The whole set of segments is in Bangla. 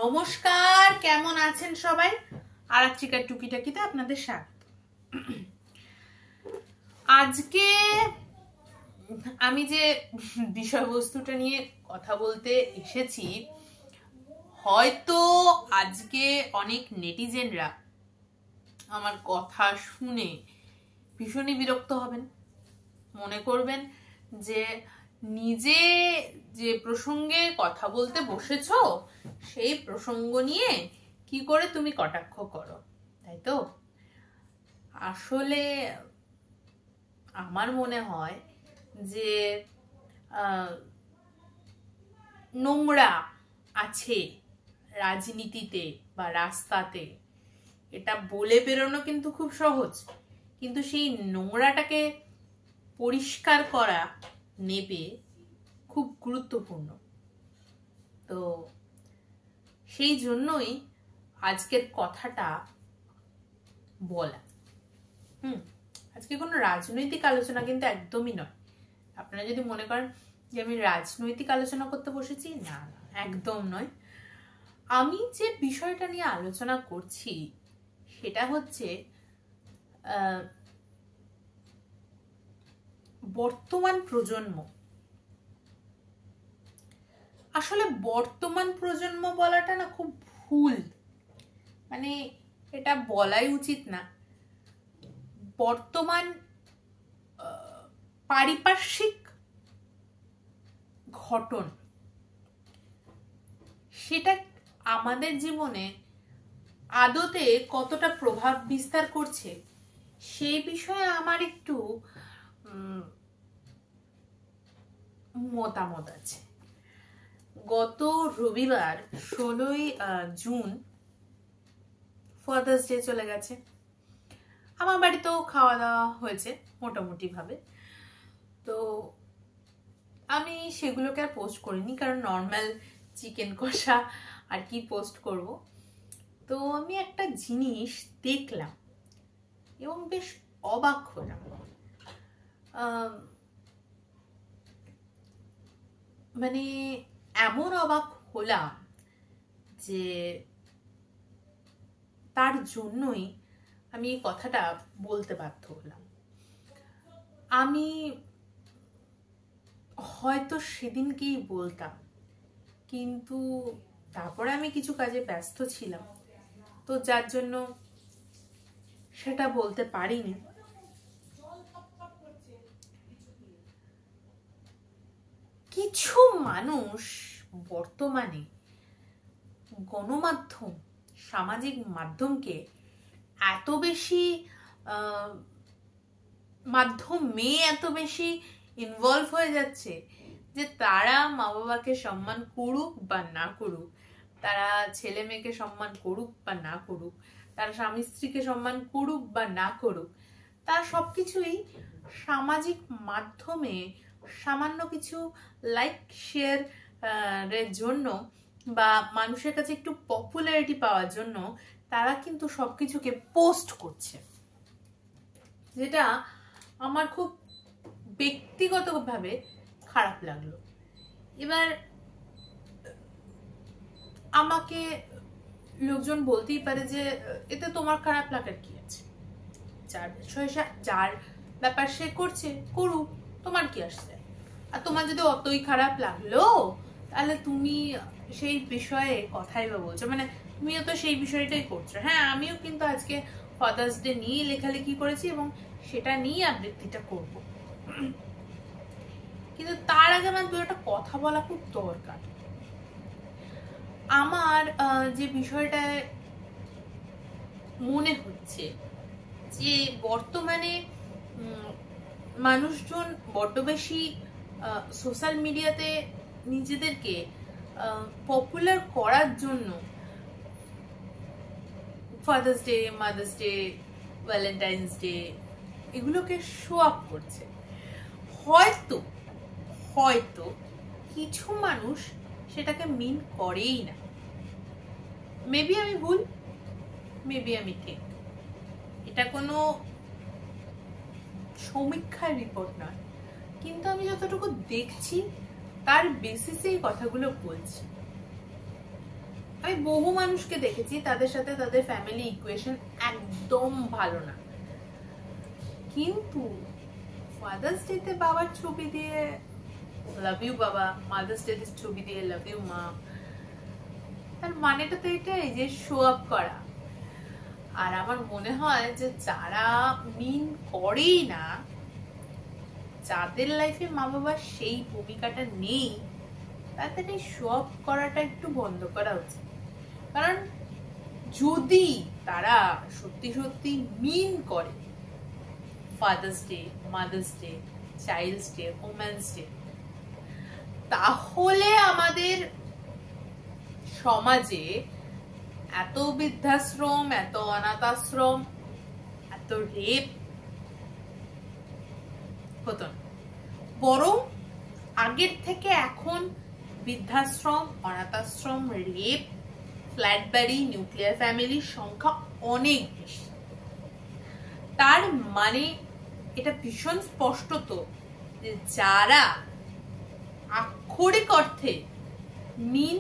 নমস্কার, কেমন আছেন সবাই? আরাত্রিকার টুকিটাকিতে আপনাদের স্বাগত। আজকে আমি যে বিষয়বস্তুটা নিয়ে কথা বলতে এসেছি, হয়তো আজকে অনেক নেটিজেনরা আমার কথা শুনে ভীষণই বিরক্ত হবেন, মনে করবেন যে নিজে যে প্রসঙ্গে কথা বলতে বসেছো সেই প্রসঙ্গ নিয়ে কি করে তুমি কটাক্ষ করো, তাই তো? আসলে আমার মনে হয় যে নোংরা আছে রাজনীতিতে বা রাস্তাতে, এটা বলে বেরোনো কিন্তু খুব সহজ, কিন্তু সেই নোংরাটাকে পরিষ্কার করা নেবে খুব গুরুত্বপূর্ণ। তো সেই জন্যই আজকের কথাটা বলা। আজকে কোনো রাজনৈতিক আলোচনা কিন্তু একদমই নয়। আপনারা যদি মনে করেন যে আমি রাজনৈতিক আলোচনা করতে বসেছি, না না, একদম নয়। আমি যে বিষয়টা নিয়ে আলোচনা করছি সেটা হচ্ছে বর্তমান প্রজন্ম। আসলে বর্তমান প্রজন্ম বলাটা না খুব ভুল, মানে এটা বলাই উচিত না। বর্তমান পারিপার্শ্বিক ঘটন, সেটা আমাদের জীবনে আদতে কতটা প্রভাব বিস্তার করছে সেই বিষয়ে আমার একটু মতামত আছে। গত রবিবার 16ই জুন ফাদার্স ডে চলে গেছে। আমার বাড়িতেও খাওয়া দাওয়া হয়েছে মোটামুটি ভাবে। তো আমি সেগুলোকে আর পোস্ট করিনি, কারণ নর্মাল চিকেন কষা আর কি পোস্ট করব। তো আমি একটা জিনিস দেখলাম এবং বেশ অবাক হলাম। মানে এমন অবাক হলাম যে তার জন্যই আমি এই কথাটা বলতে বাধ্য হলাম। আমি হয়তো সেদিনকেই বলতাম, কিন্তু তারপরে আমি কিছু কাজে ব্যস্ত ছিলাম, তো যার জন্য সেটা বলতে পারিনি। কিছু মানুষ বর্তমানে গণমাধ্যম, সামাজিক মাধ্যমকে এত বেশি মাধ্যমে এত বেশি ইনভলভ হয়ে যাচ্ছে যে তারা মা বাবাকে সম্মান করুক বা না করুক, তারা ছেলে মেয়েকে সম্মান করুক বা না করুক, তারা স্বামী স্ত্রীকে সম্মান করুক বা না করুক, তারা সবকিছুই সামাজিক মাধ্যমে সামান্য কিছু লাইক শেয়ার এর জন্য বা মানুষের কাছে একটু পপুলারিটি পাওয়ার জন্য তারা কিন্তু সবকিছুকে পোস্ট করছে, যেটা আমার খুব ব্যক্তিগতভাবে খারাপ লাগলো। এবার আমাকে লোকজন বলতেই পারে যে এতে তোমার খারাপ লাগার কি আছে, যার বিষয় যার ব্যাপার সে করছে, করুক, তোমার কি আসছে। আর তোমার যদি অতই খারাপ লাগলো তাহলে তুমি সেই বিষয়ে কথাই বা বলছো, মানে তুমিও তো সেই বিষয়টাই করছো। হ্যাঁ, আমিও কিন্তু আজকে ফাদার্স ডে নিয়ে লেখালেখি করেছি এবং সেটা নিয়ে আবৃত্তিটা করব, কিন্তু তার আগে আমার দুটো কথা বলা খুব দরকার। আমার যে বিষয়টা মনে হচ্ছে যে বর্তমানে মানুষজন বড্ড বেশি সোশ্যাল মিডিয়াতে নিজেদেরকে পপুলার করার জন্য father's Day, Mother's day, Valentine's day এগুলোকে শো আপ করছে। হয়তো হয়তো কিছু মানুষ সেটাকে মিন করেই না। মেবি আমি ভুল, মেবি আমি ঠিক, এটা কোনো সমীক্ষার রিপোর্ট নয়, কিন্তু আমি যতটুকু দেখছি তার বেসিসে এই কথাগুলো বলছি। আমি বহু মানুষকে দেখেছি তাদের সাথে তাদের ফ্যামিলি ইকুয়েশন একদম ভালো না, কিন্তু ফাদার্স ডেতে বাবার ছবি দিয়ে লাভ ইউ বাবা, মাদার্স ডেতে ছবি দিয়ে লাভ ইউ মা, তার মানেটা তো এটাই যে শো আপ করা। আর আমার মনে হয় যে যারা মিন করেই না, যাদের লাইফে মা বাবার সেই ভূমিকাটা নেই, তাদের এই শো আপ করাটা একটু বন্ধ করা উচিত। কারণ যদি তারা সত্যি সত্যি মিন করে Father's Day, Mother's Day, Child's Day, Women's Day, তাহলে আমাদের সমাজে এত বৃদ্ধাশ্রম, এত অনাথ আশ্রম, এত রেপ হতো না। বরং আগের থেকে এখন বৃদ্ধাশ্রম, অনাথ আশ্রম, রেপ, ফ্ল্যাট বাড়ি, নিউক্লিয়ার ফ্যামিলির সংখ্যা অনেক বেশি। তার মানে এটা ভীষণ স্পষ্ট তো যে যারা আক্ষরিক অর্থে মিন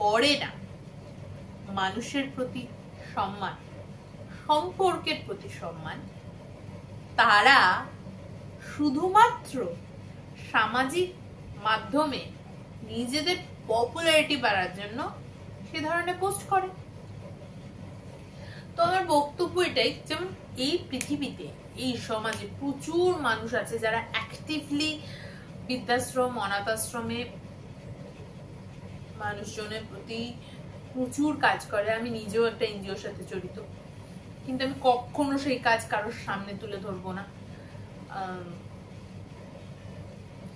করে না, মানুষের প্রতি সম্মান, সম্পর্কের প্রতি সম্মান, তারা শুধুমাত্র সামাজিক মাধ্যমে নিজেদের পপুলারিটি বাড়ার জন্য সে ধরনের পোস্ট করে। তো আমার বক্তব্য এটাই, যেমন এই পৃথিবীতে, এই সমাজে প্রচুর মানুষ আছে যারা অ্যাক্টিভলি বৃদ্ধাশ্রম, অনাথ আশ্রমে মানুষজনের প্রতি প্রচুর কাজ করে। আমি নিজেও একটা এনজিওর সাথে জড়িত, কিন্তু আমি কখনো সেই কাজ কারোর সামনে তুলে ধরবো না।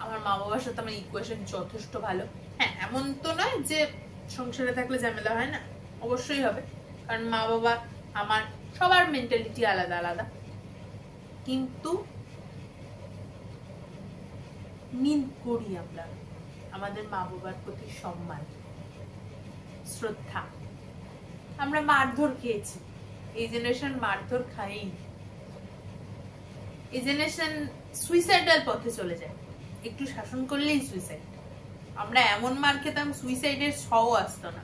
আমার মা বাবার সাথে আমার ইকুয়েশন যথেষ্ট ভালো। হ্যাঁ, এমন তো নয় যে সংসারে থাকলে ঝামেলা হয় না, অবশ্যই হবে, কারণ মা বাবা আমার সবার মেন্টালিটি আলাদা আলাদা। কিন্তু মিন করি আমরা আমাদের মা বাবার প্রতি সম্মান, শ্রদ্ধা। আমরা মারধর খেয়েছি, এই জেনারেশন মারধর খাইনি। এই জেনারেশন সুইসাইডাল পথে চলে যায়, একটু শাসন করলেই সুইসাইড। আমরা এমন মার খেতাম সুইসাইডের ছও আসতো না।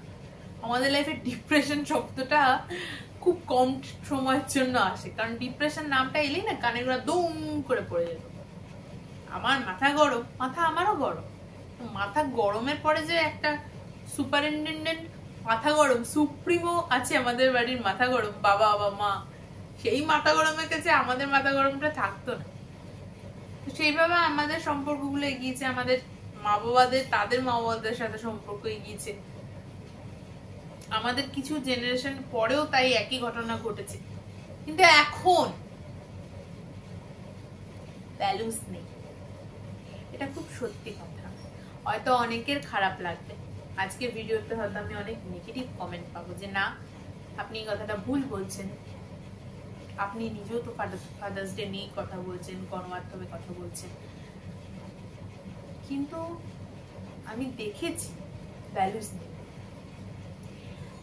আমাদের লাইফে ডিপ্রেশন শব্দটা খুব কম সময়ের জন্য আসে, কারণ ডিপ্রেশন নামটা এলেই না কানে গোড়া দুম করে পড়ে যেত। আমার মাথা গরম, মাথা আমারও গরম। মাথা গরমের পরে যে একটা সুপারিনটেন্ডেন্ট মাথা গরম, সুপ্রিমো আছে আমাদের বাড়ির মাথা গরম, বাবা বা মা, সেই মাথা গরমের কাছে আমাদের মাথা গরমটা থাকতো না। তো সেইভাবে আমাদের সম্পর্কগুলো এগিয়েছে, আমাদের মা বাবাদের তাদের মা বাবাদের সাথে সম্পর্ক এগিয়েছে। আমাদের কিছু জেনারেশন পরেও তাই একই ঘটনা ঘটেছে, কিন্তু এখন ভ্যালুস নেই। এটা খুব সত্যি কথা। হয়তো অনেকের খারাপ লাগবে, আজকে ভিডিওতে হয়তো আমি অনেক নেগেটিভ কমেন্ট পাবো যে না, আপনি এই কথাটা ভুল বলছেন, আপনি নিজেও তো ফাদার্স ডে নিয়ে কথা বলছেন, গণমাধ্যমে কথা বলছেন, কিন্তু আমি দেখেছি ভ্যালুস নেই।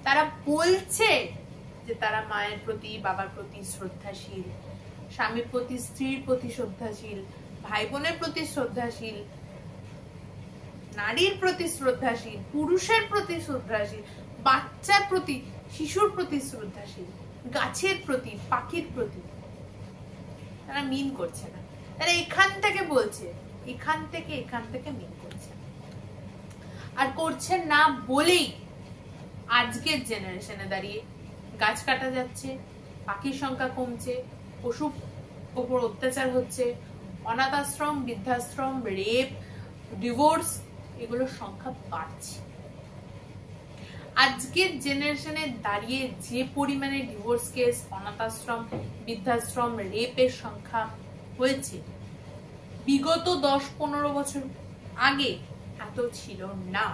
তারা বলছে যে তারা মায়ের প্রতি, বাবার প্রতি শ্রদ্ধাশীল, স্বামীর প্রতি, স্ত্রীর প্রতি শ্রদ্ধাশীল, ভাই বোনের প্রতি শ্রদ্ধাশীল, নারীর প্রতি শ্রদ্ধাশীল, পুরুষের প্রতি শ্রদ্ধাশীল, বাচ্চার প্রতি, শিশুর প্রতি শ্রদ্ধাশীল, গাছের প্রতি, পাখির প্রতি। তারা মিন করছে না, তারা এখান থেকে বলছে, এখান থেকে মিন করছে। আর করছে না বলেই আজকের জেনারেশনে দাঁড়িয়ে গাছ কাটা যাচ্ছে, পাখির সংখ্যা কমছে, পশুর উপর অত্যাচার হচ্ছে, অনাথ আশ্রম, বৃদ্ধাশ্রম, রেপ, ডিভোর্স, এগুলোর সংখ্যা বাড়ছে। আজকের জেনারেশনে দাঁড়িয়ে যে পরিমাণে ডিভোর্স কেস, অনাথ আশ্রম, বৃদ্ধাশ্রম, রেপের সংখ্যা হয়েছে, বিগত 10-15 বছর আগে এত ছিল না।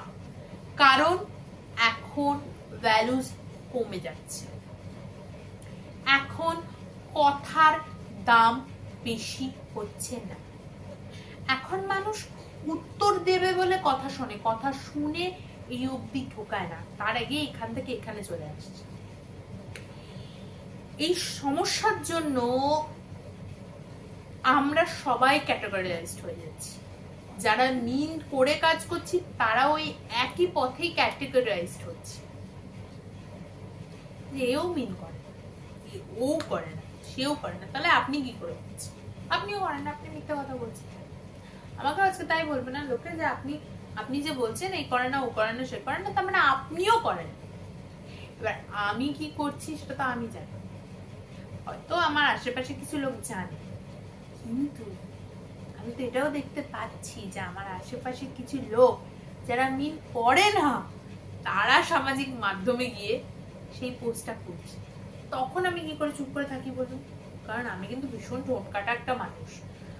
কারণ এখন ভ্যালুস কমে যাচ্ছে, এখন কথার দাম বেশি হচ্ছে না। এখন মানুষ উত্তর দেবে বলে কথা শোনে, কথা শুনে এই অবধি ঢোকায় না, তার আগে এখান থেকে এখানে চলে আসছে। এই সমস্যার জন্য আমরা সবাই ক্যাটাগরাইজড হয়ে যাচ্ছি। যারা মিন করে কাজ করছি তারা ওই একই পথেই ক্যাটাগরাইজড হচ্ছে। যে এও মিন করে না, ও করে না, সেও করে না, তাহলে আপনি কি করে বলছেন? আপনিও করেন না, আপনি মিথ্যা কথা বলছেন। আমাকে আজকে তাই বলবে না লোকে যে আপনি যে বলছেন এই করে না, ও করে না, সে করে না, তার মানে আপনিও করেন। এবার আমি কি করছি সেটা তো আমি জানি, হয়তো আমার আশেপাশে কিছু লোক জানে, কিন্তু আমি তো এটাও দেখতে পাচ্ছি যে আমার আশেপাশে কিছু লোক যারা মিন করে না, তারা সামাজিক মাধ্যমে গিয়ে সেই পোস্টটা করছে। তখন আমি কি করে চুপ করে থাকি বলুন? কারণ আমি কিন্তু ভীষণ ঠোঁটকাটা একটা মানুষ,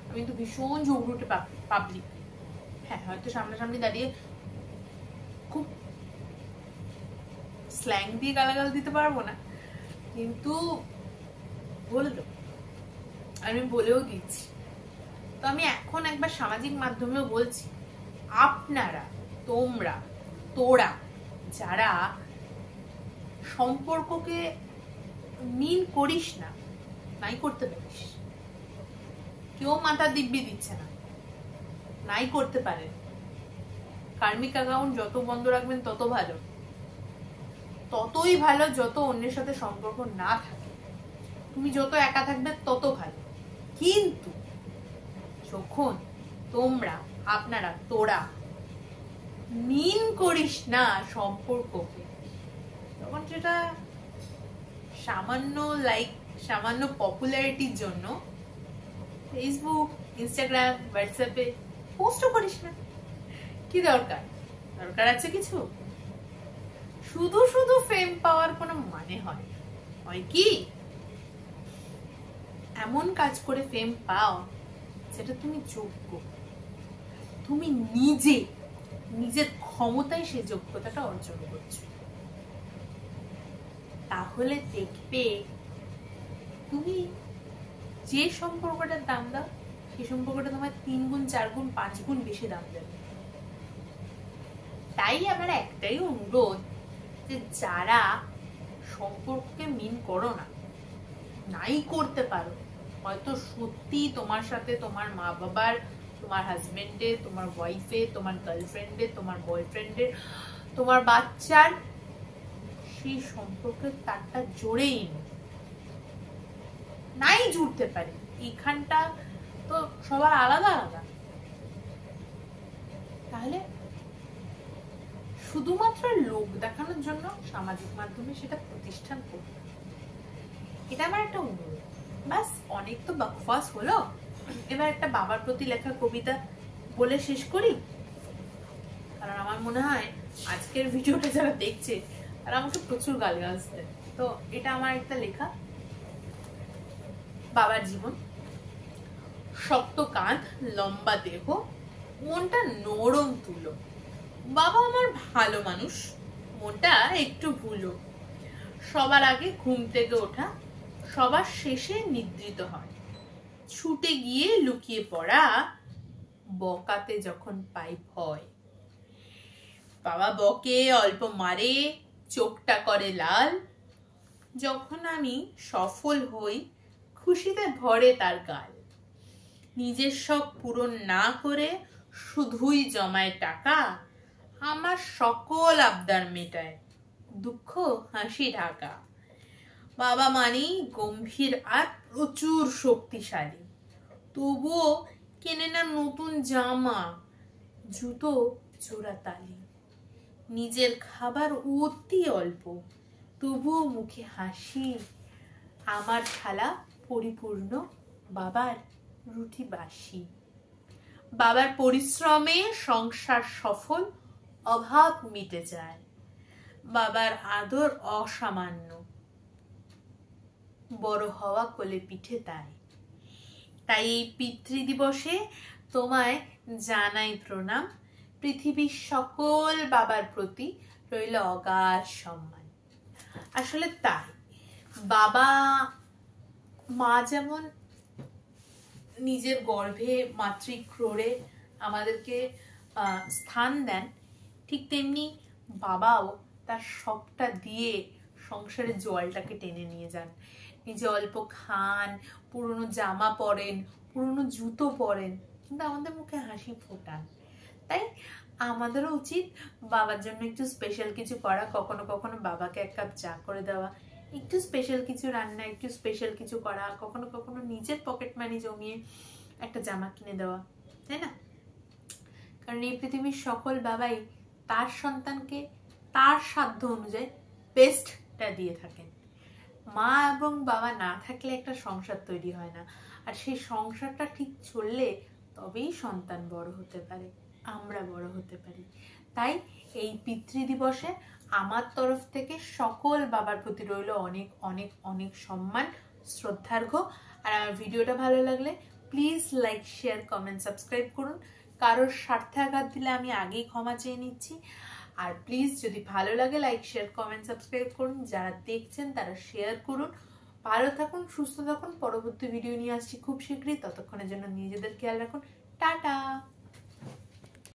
আমি কিন্তু ভীষণ ঝগড়ুটে পাবলিক। হ্যাঁ, হয়তো সামনাসামনি দাঁড়িয়ে খুব স্ল্যাং দিয়ে গালাগাল দিতে পারবো না, কিন্তু বললো, আমি বলেও দিচ্ছি। তো আমি এখন একবার সামাজিক মাধ্যমেও বলছি, আপনারা, তোমরা, তোরা যারা সম্পর্ককে মিন করিস না, নাই করতে পারিস, কেউ মাথা দিব্যি দিচ্ছে না, নাই করতে পারে, কার্মিক অ্যাকাউন্ট যত বন্ধ রাখবেন তত ভালো, ততই ভালো যত অন্যের সাথে সম্পর্ক না থাকে। তুমি যত একা থাকবে তত ভালো। কিন্তু যখন তোমরা, আপনারা, তোরা মিন করিস না সম্পর্ককে, তখন সেটা সামান্য লাইক, সামান্য পপুলারিটির জন্য ফেসবুক, ইনস্টাগ্রাম, হোয়াটসঅ্যাপে পোস্টও করিস না। কি দরকার? দরকার আছে কিছু? শুধু শুধু ফেম পাওয়ার কোনো মানে হয় কি? এমন কাজ করে ফেম পাও যেটা তুমি যোগ্য, তুমি নিজের ক্ষমতায় সেই যোগ্যতাটা অর্জন করছো। তাহলে দেখবে তুমি যে সম্পর্কটার দাম দাও, সেই সম্পর্কটা তোমার 3 গুণ, 4 গুণ, 5 গুণ বেশি দাম দেবে। তাই আমার একটাই অনুরোধ, যে যারা সম্পর্ককে মিন করো না, নাই করতে পারো, হয়তো সত্যি তোমার সাথে তোমার মা বাবার, তোমার হাজবেন্ডের, তোমার ওয়াইফের, তোমার গার্লফ্রেন্ডের, তোমার বয়ফ্রেন্ডের, তোমার বাচ্চার সেই সম্পর্কের তারটা জোরেই নাই জুড়তে পারে। এখানটা তো সবার আলাদা আলাদা, তাহলে শুধুমাত্র লোক দেখানোর জন্য সামাজিক মাধ্যমে সেটা প্রতিষ্ঠান করবে, এটা আমার একটা অনুরোধ। বাস, অনেক তো বকফাস হলো, এবার একটা বাবার প্রতি লেখা কবিতা বলে শেষ করি। কারণ আমার মনে হয় আজকের ভিডিওটা যারা দেখছে তারা আমাকে প্রচুর গালিগালাজ দেয়। তো এটা আমার একটা লেখা, বাবার জীবন। শক্ত কাঁধ, লম্বা দেহ, মনটা নরম তুলো, বাবা আমার ভালো মানুষ, মনটা একটু ভুলো, সবার আগে ঘুম থেকে ওঠা, সবার শেষে নিদ্রিত হয়, ছুটে গিয়ে লুকিয়ে পড়া, বকাতে যখন পাই ভয়, বাবা বকে, অল্প মারে, চোখটা করে লাল, যখন আমি সফল হই খুশিতে ভরে তার গাল, নিজের শখ পূরণ না করে শুধুই জমায় টাকা, আমার সকল আবদার মেটায়, দুঃখ হাসি ঢাকা, বাবা মানি গম্ভীর আর প্রচুর শক্তিশালী, তবুও কেনে না নতুন জামা, জুতো জোড়া তালি, নিজের খাবার অতি অল্প, তবুও মুখে হাসি, আমার থালা পরিপূর্ণ, বাবার রুটি বাসি, বাবার পরিশ্রমে সংসার সফল, অভাব মিটে যায়, বাবার আদর অসামান্য, বড় হওয়া কোলে পিঠে তাই এই পিতৃদিবসে তোমায় জানাই প্রণাম, পৃথিবীর সকল বাবার প্রতি রইল অগাধ সম্মান। আসলে তাই, বাবা মা যেমন নিজের গর্ভে মাতৃক্রোড়ে আমাদেরকে স্থান দেন, ঠিক তেমনি বাবাও তার সবটা দিয়ে সংসারের জলটাকে টেনে নিয়ে যান। নিজে অল্প খান, পুরনো জামা পরেন, পুরনো জুতো পরেন, কিন্তু আমাদের মুখে হাসি ফোটান। তাই আমাদেরও উচিত বাবার জন্য একটু স্পেশাল কিছু করা, কখনো কখনো বাবাকে 1 কাপ চা করে দেওয়া, একটু স্পেশাল কিছু রান্না, একটু স্পেশাল কিছু করা, কখনো কখনো নিজের পকেট মানি জমিয়ে একটা জামা কিনে দেওয়া, তাই না? কারণ এই পৃথিবীর সকল বাবাই তার সন্তানকে তার সাধ্য অনুযায়ী বেস্টটা দিয়ে থাকেন। মা এবং বাবা না থাকলে একটা সংসার তৈরি হয় না, আর সেই সংসারটা ঠিক চললে তবেই সন্তান বড় হতে পারে, আমরা বড় হতে পারি। তাই এই পিতৃ দিবসে আমার তরফ থেকে সকল বাবার প্রতি রইল অনেক অনেক অনেক সম্মান, শ্রদ্ধার্ঘ্য। আর আমার ভিডিওটা ভালো লাগলে please like, share, comment, subscribe করুন। কারোর স্বার্থে আঘাত দিলে আমি আগেই ক্ষমা চেয়ে নিচ্ছি। আর প্লিজ যদি ভালো লাগে লাইক, শেয়ার, কমেন্ট, সাবস্ক্রাইব করুন। যারা দেখছেন তারা শেয়ার করুন। ভালো থাকুন, সুস্থ থাকুন। পরবর্তী ভিডিও নিয়ে আসছি খুব শীঘ্রই। ততক্ষণের জন্য নিজেদের খেয়াল রাখুন। টাটা।